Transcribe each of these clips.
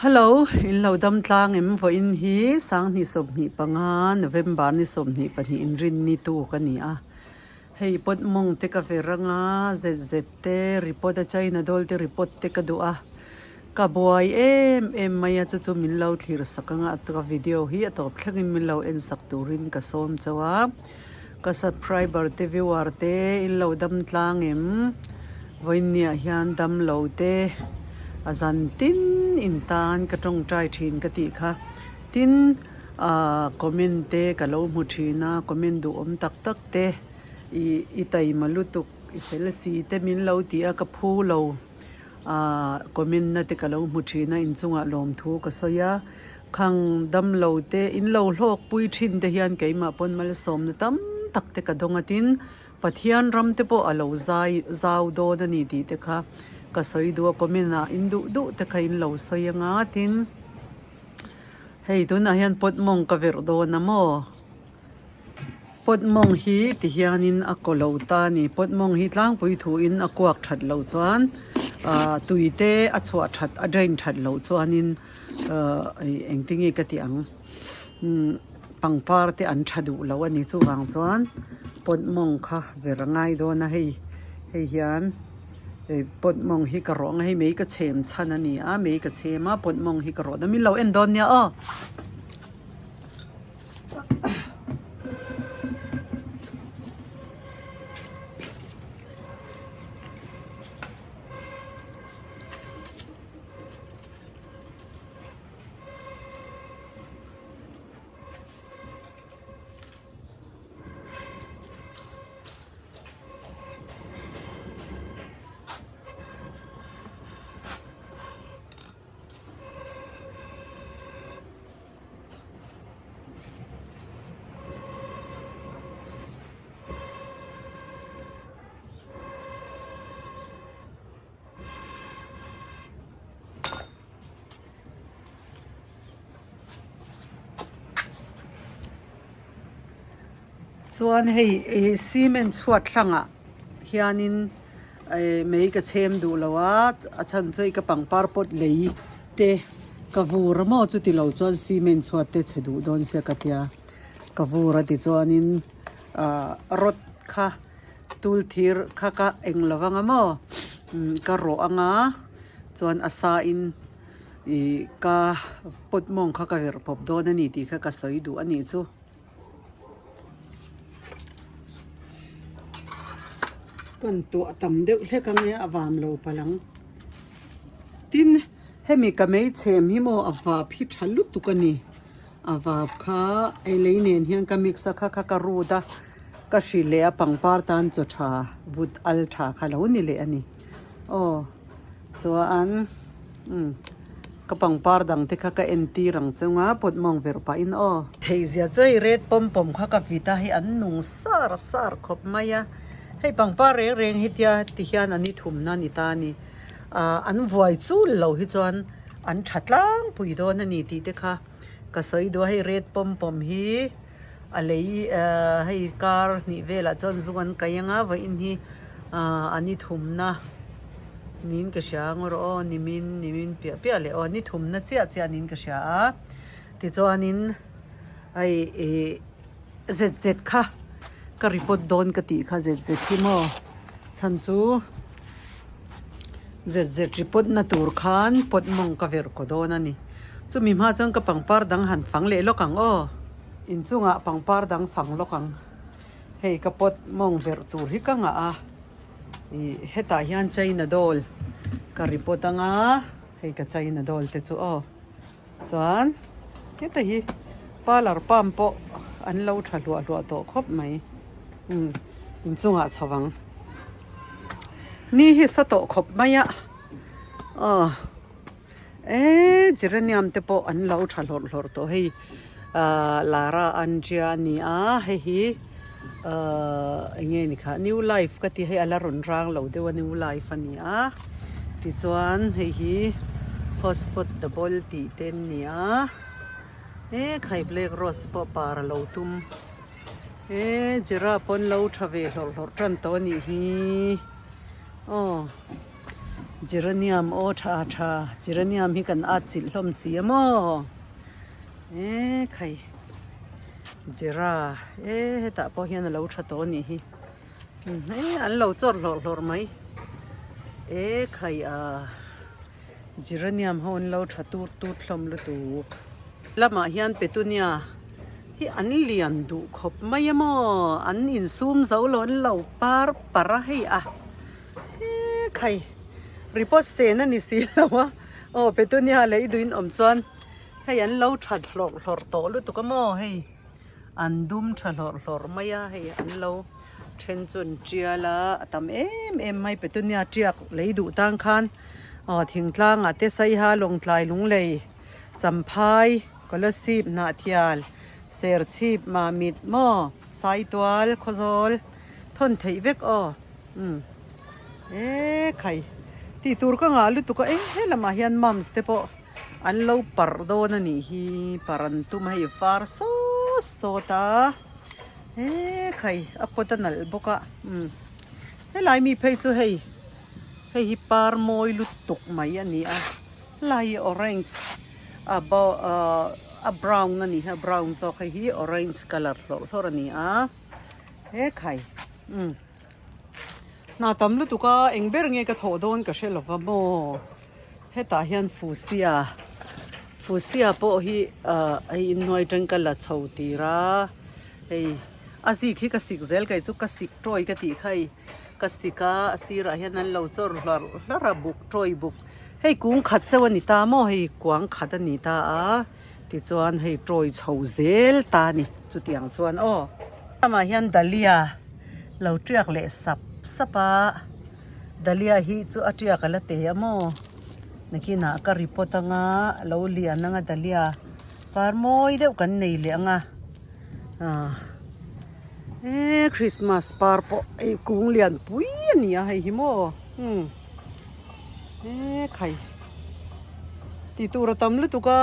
ฮัลโหลอินเราดำตางพออินฮีสังนิสมนิปังหาNovemberนิสมนิปันฮีอินรินนิตูกันนี่ให้ปดมงเตกะเฟรังเซเตรีปอดใจนาดอลเตรีปอดเตกะดูกะบวยมายาจุมินเราทีรสักงตัววิดีโอฮีตัวเพลงมินเราสักตูรินกะส้มจัวกะ subscriber เตวิวาร์เตอินเราดำตางวันนี้ยันดำเราเตอาจารย์ตินอินตานกระจงใจทินกติค่ะตินคอมเมนต์เตกะเราหมุชีนะคอมเมนต์ดูตักเตอีไตมาลุตุกอีเฟลซีเตมินเราตีอะกับผู้เราคอมเมนต์นะเตกะเราหมุชีนะอินจงอะลมทูกะสอยขังดำเราเตอินเราโลกปุยทินเตยันเกยมาปนมาลสมนะตั้มตักเตกะดงตินปัทยันรำเตโปอะเราใจาวโดดนี่ดีเตค่ะก็สอยดูก็มีนะอินดูแต่ใครอินเราสอยงาตินเฮ้ยตัวนั้นยันปดมงกะเวรโดนะโมปดมงฮีที่ยันอินอักโลตานี่ปดมงฮีล้างปุยถูอินอักวักชัดเหลาจวนตุยเตอัชวชัดอเดนชัดเหลาจวนอินเอ็งติงอีกติอังปังปาร์ที่อันชัดดูเหลาวันนี้จูวางจวนปดมงค่ะเวรง่ายโดนะเฮ้ยยันปดมองฮิกระร้องให้เมย์ก็เชมชันนี่เมย์ก็เชมาปดมองฮิกระร้องนั่นมีเราเอ็นดอนเนี่ยส่วนให้ซีเมนต์ชวดหลังเฮียนินเมย์ก็เชมดูแล้วว่าฉันจะอีกปังปาร์ปดเลยเตกวูระมอจุดที่เราจวนซีเมนต์ชวดเตเฉดูโดนเสียกัตยากวูระที่จวนนินรถค่ะตูลทีร์ค่ะก็เอ็งระวังมอกระโรอังจวนอาซาอินก็ปดมองค่ะก็เวรปบโดนนี่ที่ค่ะก็สวยดูอันนี้จูกันตัวต่ำเด็กเล็กกันเนี่ยอวามเราพลังทินให้มีกระไม่เชมฮิโมอวาพิชัลุตุกันนี่อวาบค่ะไอเลยเนี่ยเฮียงกมิกสักค่ะกรูดะก็ชิเลียปังปาร์ตันจุดชาวุดอัลชาค่ะแล้วนี่เลยอันนี้โอ้ส่วนก็ปังปาร์ดังที่ค่ะก็เอ็นตีรังจังว่าปดมองเวรปาอินโอเทียจะเรดปมค่ะกับวิตาให้อันนุ่งสารขบมายาให้ปังปาเร่งฮิตยาที่ยานันนี่ทุ่มนันนี่ตานี่อันวายจูลเราฮิจวนอันชัดล้างปุยโดนนี่ตีเด็กค่ะก็สวยดูให้เรดปมฮีอะไรให้การนี่เวลาจนส่วนก็ยังว่าอินฮีอันนี้ทุ่มนะนินก็เสียงรอนิมินเปียเลยอ๋อนี่ทุ่มนะเจ้านินก็เสียที่จวนนินไอเจ็ดค่ะก็รีพอร์ตโดนกติค่ะเจ็ดที่มอฉันจูเจ็ดรีพอร์ตนัตูร์ขันปดมงกเวรก็โดนนี่จูมีมาจังกับปังปาร์ดังหันฟังเละลกังอ้ออินจูงะปังปาร์ดังฟังลกังเฮ้กับปดมงเวรตูร์ฮิกังเฮตายันใจนาดอลก็รีพอร์ตังเฮ้กับใจนาดอลเตจูอ้อส่วนเฮตาฮีปาลาร์ปัมโปอันเราทะลัวโตครบไหมอินจงอาชวังนี่ฮิสโตคบไหมจริญยามเตปอันเราทะลอโตให้ลาราอันเจียนี่ให้เงี้ยนี่ค่ะ new life ก็ที่ให้อลารุนร่างเราเดี๋ยว new life อันนี้ที่จวนให้hospitable ที่เต็นนี่ใครเปลกรสปปาร์เราตุ้ม jira pon lo thave hlor hlor tran to ni hi geranium o tha geranium hi kan at chil hlom siamo khai jira ta po hian lo tha to ni hi an lo chor hlor mai khai geranium hon lo tha tur hlom lu tu lama hian petunia hi an lian du khop mai amo an in zoom zo lon lo par hei khai report stay na ni si lawa petunia le duin om chuan hei an lo tha hlor to lu tu ka mo hei an dum tha hlor maya hei an lo then chun chiala atam em mai petunia triak le du tang khan thingtlang te sai ha long tlai lung lei champhai kolasip na thial ser chip ma mit mo sai twal khozol thon thei vek khai ti tur ka nga lu tu ka lama hian mums te po an lo par do na ni hi paran tu mai far so ta khai apotanal boka lai mi phei chu hei hi par moi lu tuk mai ani lai orange a brown na ni brown so khai hi orange color hlor ani khai na tam lu tu ka engber nge ka thodon ka shelova mo heta hian fusia po hi ai noi tang ka la chhoti ra hei asi khi ka sik zel kai chu ka sik troi ka ti khai ka sika asira hian an lo chor hlora buk troi buk hei kung khat chawani ta mo hei kuang khat ani ta ti chuan hei troi chho zel ta ni chu tiang chuan ama hian dalia lo triak le sapa dalia hi chu atia kala te amo nakina ka report anga lo lian anga dalia par moi deuh kan nei le anga Christmas par po kung lian pui ani hei hi mo khai ti tur tam lu tu ka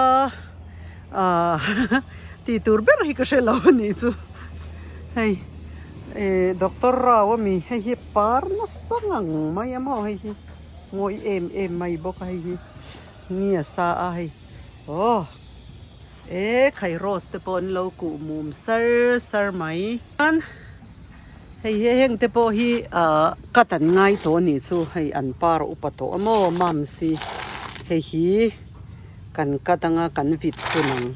ti tur ber hi ka shelo ni chu hei doctor raw mi hei par na sangang mai amo hei ngoi em mai bo ka hei ni sa hei khai rose te pon lo ku mum sar mai an hei heng te po hi katan ngai to ni chu hei an par upato amo mam si hei hi kan katanga kan vit punang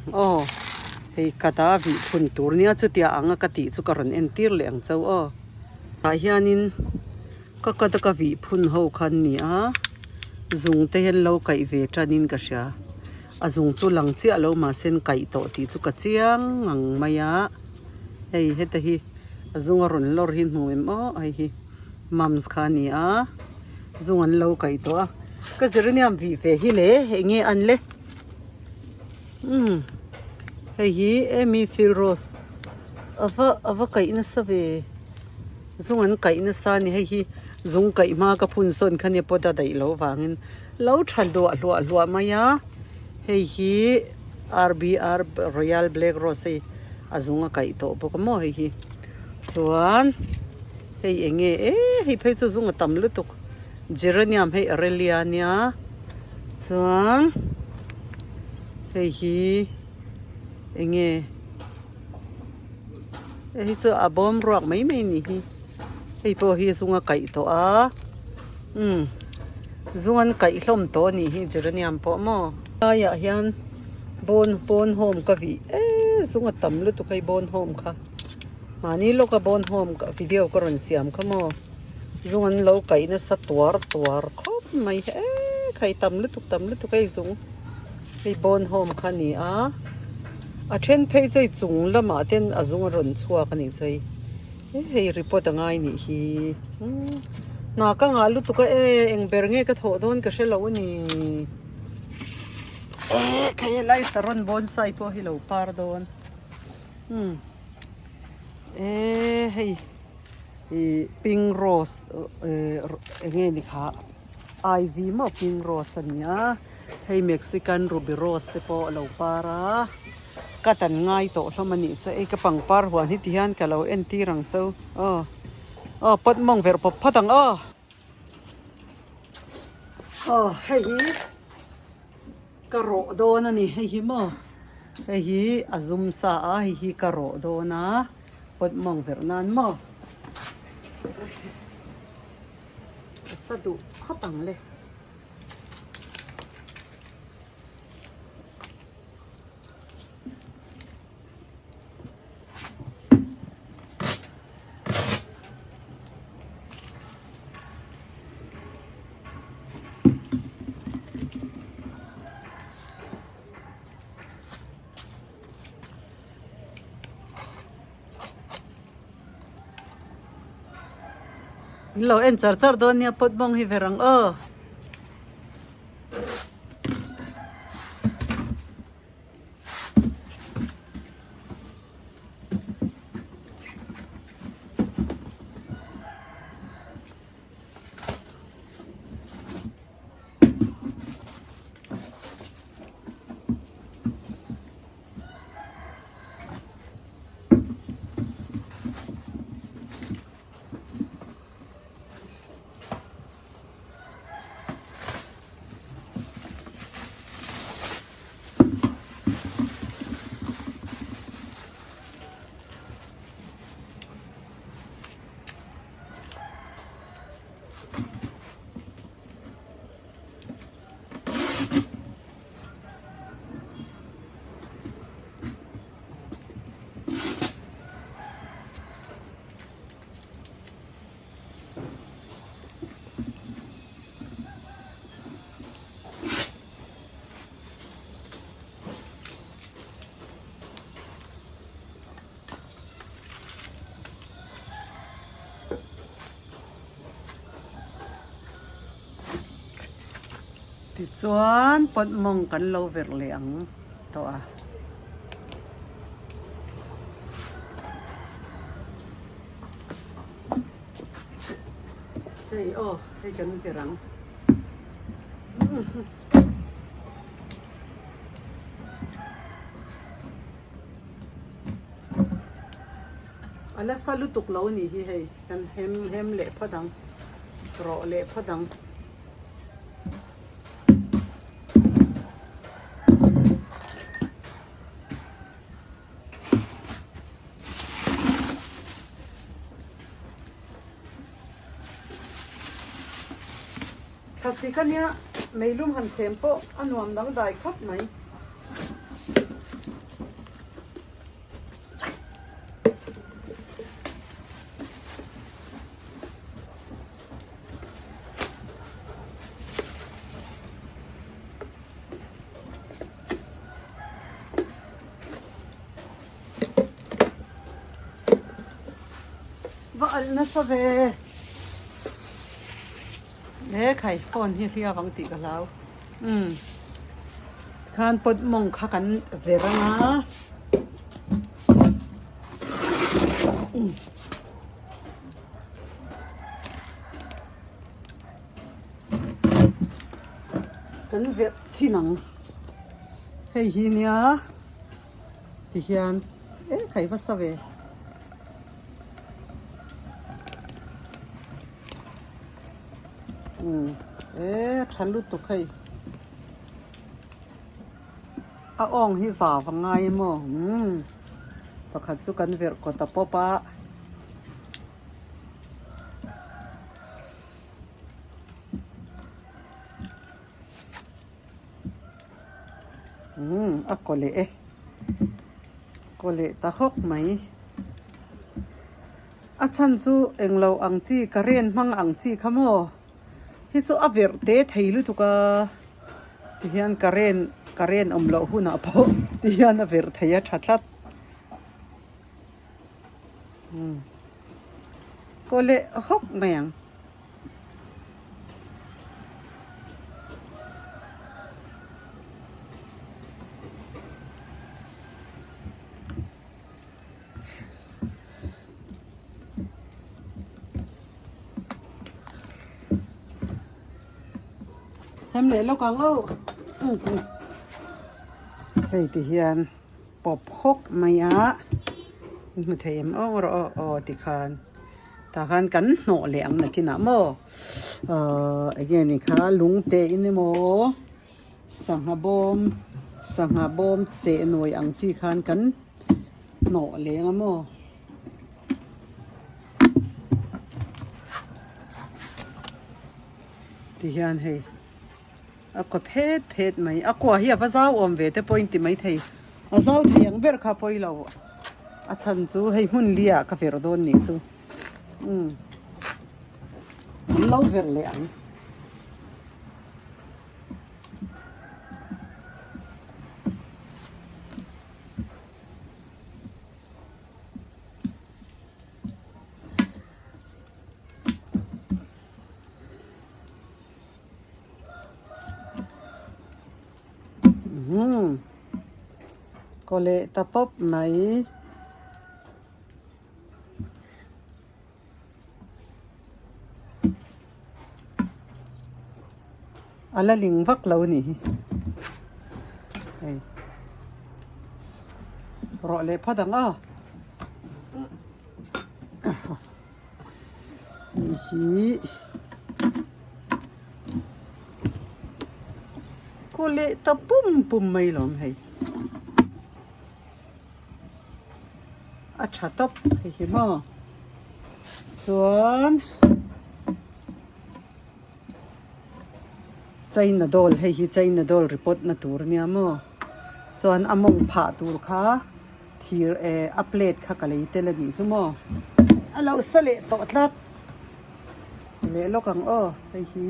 hei kata vi phun tur nia chu tia anga ka ti chu karon entir le ang chau ta hianin ka vi phun ho khan ni zung te hen lo kai ve tanin ka sha azung chu lang chia lo ma sen kai to ti chu ka chiang ang maya hei heta hi azung ron lor hin hu em ai hi mums khani zung an lo kai to ka zerniam vi ve hi le nge an le hei hi emi fil rose ava kai na save zung an kai na sa ni hei hi zung kai ma ka phun son khani poda dai lo wangin lo thal do alwa maya hei hi RBR Royal Black Rose azunga kai to bokamo hei hi chuan hei enge hei phei chu zunga tam lu tuk geranium hei aurelia nia chuan hei hi enge hei chu abom rock mai ni hi hei po hi zunga kai to zungan kai hlom to ni hi geranium po mo ya hian bon home ka vi zunga tam lu tu kai bon home kha mani lo ka bon home ka video ka ron siam kha mo zungan lo kai na sa twar khop mai khai tam lu tu kai zung kai bon home kha ni a then phei chei chung lama ten azung ron chua ka ni chei hei report angai ni hi na ka nga lu tu ka engber nge ka tho don ka shelo ni kaya lai saron bonsai po hello pardon hey pink rose nge ni kha ivy mo pink rose ania hey Mexican ruby rose te po lo para katan ngai to hlomani cha ka pangpar huan hi tihan ka lo en ti rang so pot mong ver pop phatang oh hei karo do na ni hei mo hei azum sa a hei karo do na pot mong ver nan mo sa du khopang le lo en char don nia pot mong hi verang ti chuan pot mong kan lo ver leang to a hei hei kan verang ala salutuk lo ni hi hei kan hem le phadang ro le phadang thasi kania meilum han tempo anuam dang dai khop mai va al na saveไข่คนที่เรียกวังติกันแล้วข้านปดมงข้ากันเวรนะกันเวรที่หนังเฮ้ยฮีเนียที่เฮียนไข่วัสเวฉันรู้ตุกให้อ่องที่สาวฟังไงมั้งประคัตสุกันเวรกตะปปะก็เลยตะฮกไหมฉันจูเอ็งเราอังจีกระเรียนมั่งอังจีขโมฮิจูอเวรเตะไทยลุตุกะที่ยันกระเรียนเราหุ่นอ่ะพอที่ยันอเวรไทยชัดก็เลยฮกแมงเห็นเลยแล้วกังเฮ้ยที่เฮียนปอบพกมายะมาเทียมรอติคาน ตากันกันโหนเหลียงนะกินนะโมagain นี่ค่ะลุงเตอินโมสังหบอมเจหน่วยอังจีคันกันโหนเหลียงโมที่ยันเฮก็เพชไหมก็เฮียว่าเจ้าอมเวทพอยน์ที่ไม่เทยเจ้าเทียงเบอร์ข้าพอยเราฉันจูให้หุ่นเลียกาแฟโดนนี่จูเล่าเวอร์เลยก็เลยตะปบไหมอะไรลิงฟักเรานี่รอเลยพอดังก็เลยตะปุ่มไม่หลงให้ชัดตบให้เห็นมั้ยส่วนใจน่ะโดนให้ใจน่ะโดนรีพอร์ตน่ะตัวเนี่ยมั้ยส่วนอมงผ่าตัวค่ะที่อัปเดตค่ะก็เลยเตลนี่ซุมั้ยเราสละตอดลัดเละโลกังให้ฮี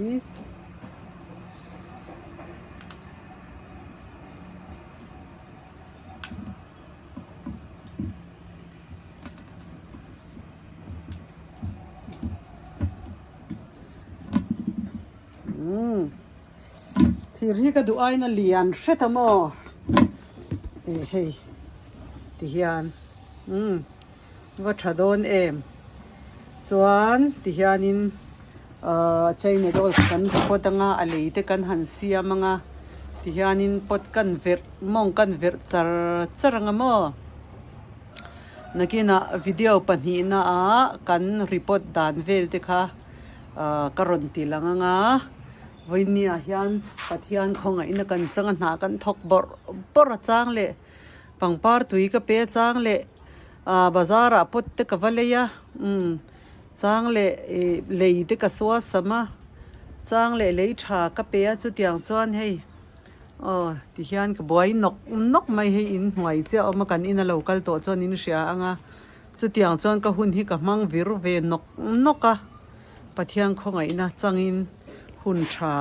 ที่รีก็ดูไอ้นั่นเลียนเสร็จมั้ยเฮ้ที่เฮียนว่าถ้าโดนส่วนที่เฮียนินใจในโดนกันพอตั้งอะไรที่กันหันเสียมั้งที่เฮียนินพอกันเวรมองกันเวรจารงมั้งนักน่ะวิดีโอปัญหากันรีพอร์ตด่านเวรที่ค่ะการันตีลังวันนี้ยันปัทยันคงไอ้นักกันจังหากันทกบอร์จังเลยปังปาร์ตุยก็เป๊ะจังเลยบาซาร์ปุ๊ดเตกวัลเลยจังเลยเลยเตกสวาสมาจังเลยชาก็เป๊ะจุดอย่างจวนให้ที่ยันก็บอยนกไม่ให้อินหวยเจ้ามากันอินเราคัลตัวจวนอินเสียจุดอย่างจวนก็หุ่นที่กับมังวิรุเวนกปัทยันคงไอ้นักจังอินหุ่นชา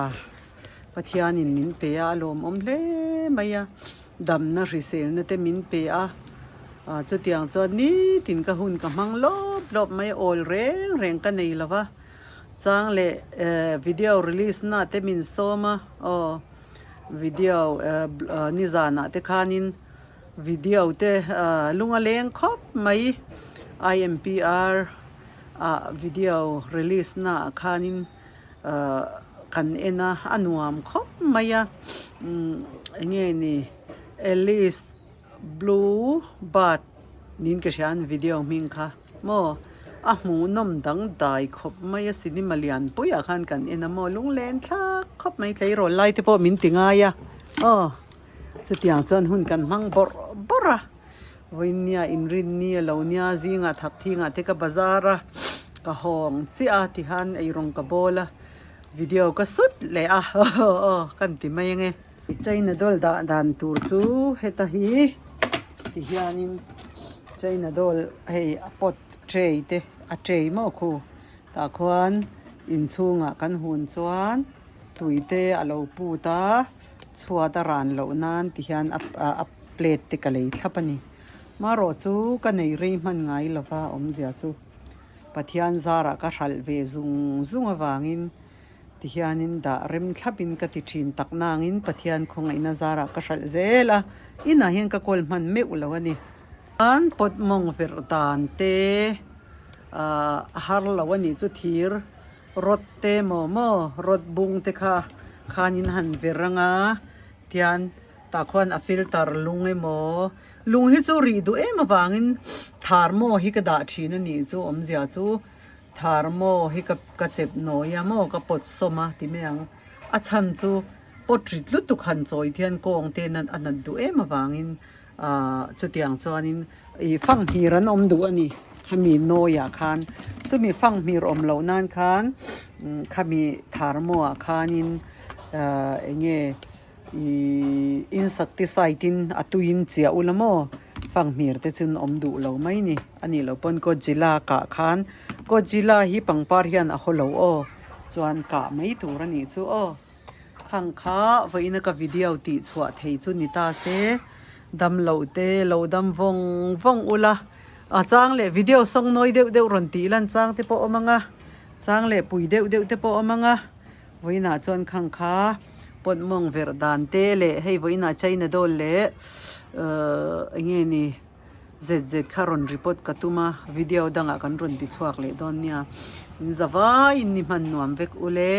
ปัทยานินมินเปียลมอมเล่ไม่ดำน่ะริเซลน่ะแต่มินเปียจุดอย่างจอนี้ตินกับหุ่นกับมังลบไม่โอลเร่งกันนี่ละวะจังเลยวิดีโอรีลิสน่ะแต่มินโซมาวิดีโอนิจานะแต่ขานินวิดีโอแต่ลุงอเลงครบไม่ IMPR วิดีโอรีลิสน่ะขานินกันอันวามครบไม่เงี้ยนี่เอลิสบลูบัดนินก็ใช้วิดีโอมิงค่ะโมหมูนมดังได้ครบไม่สินิมาเลียนปุยอาคันกันโมลุงเลนทักครบไม่ใครรอไล่ที่พอมินติงายสุดอย่างจนหุ่นกันมังบอระวันนี้อินรินนี่เหล่านี้จิงทักทิ้งที่กับบาซาระก็ห้องสิที่หันไอรงกบอละวิดีโอก็สุดเลยกันที่ไม่ยังไงใจน่ะดอลด่านตูร์จูเฮตาฮีที่ยานินใจน่ะดอลให้ปดเจยเตเจยมั่วคู่ตาควันอินซุงกันหุ่นสวนตุยเตอโลปูตาชัวตารานเหล่านั้นที่ยันอัปเปลตติกะเลยทับนี่มารอจูกันในเรื่องมันไงล่ะว่าเสียจูปัทยันซาระก็รัลเวซุงวางินที่ยันินดาเริมทับินกติชินตักนางอินปัทยันคงไอ้นาซาระก็รัลเซล่ะอินาเห็นก็กอลมันไม่อุลวันนี้อันปดมองเวรตานเตฮาร์ลวันนี้จุดทีร์รถเตโมรถบุงเตค่ะขานินหันเวรงเทียนตาควันฟิลเตอร์ลุงลุงฮิจูรีดูมาวางินทาร์โมฮิกระดาชีนนี่จูเสียจูท thารโมให้กับเจ็บหน่อยโมกับปดสมาที่เมียงฉันจูปดริดลุตุขันจอยเทียนกงเตนันอันนั้นดูมาวางินจุดอย่างจวนินฟังฮีรันดูอันนี้ขมีโนยาคานจะมีฟังมีรมเหล่านั้นคานขมีธารโมคานินเงี้ยอินสักติไซตินตุยินเจียอุลโมฟังมีร์แต่จุนดูเหล่าไม่นี่อันนี้เราปนก็จิลากะคานก็จิลาฮีปังปาริยันเหล่าจวนกะไม่ถูรันนี่จูขังค้าไว้ในกับวิดีโอติสวดให้จุนิตาเสดำเหล่าเตเหล่าดำวงอุละจ้างเล่วิดีโอส่งน้อยเดียวรันตีลันจ้างเตปอมังจ้างเล่ปุยเดียวเตปอมังไว้น่าจวนขังค้าปนมองเวรดานเตเล่ให้ไว้น่าใจน่าโดนเล่เงี้ยนี่เจ็ดคารอนรีพอร์ตกัตุมาวิดีโอดังกันรันติสวกเล่ดอนเนี่ยนิจวาอินนิมันนวมเวกอุเล่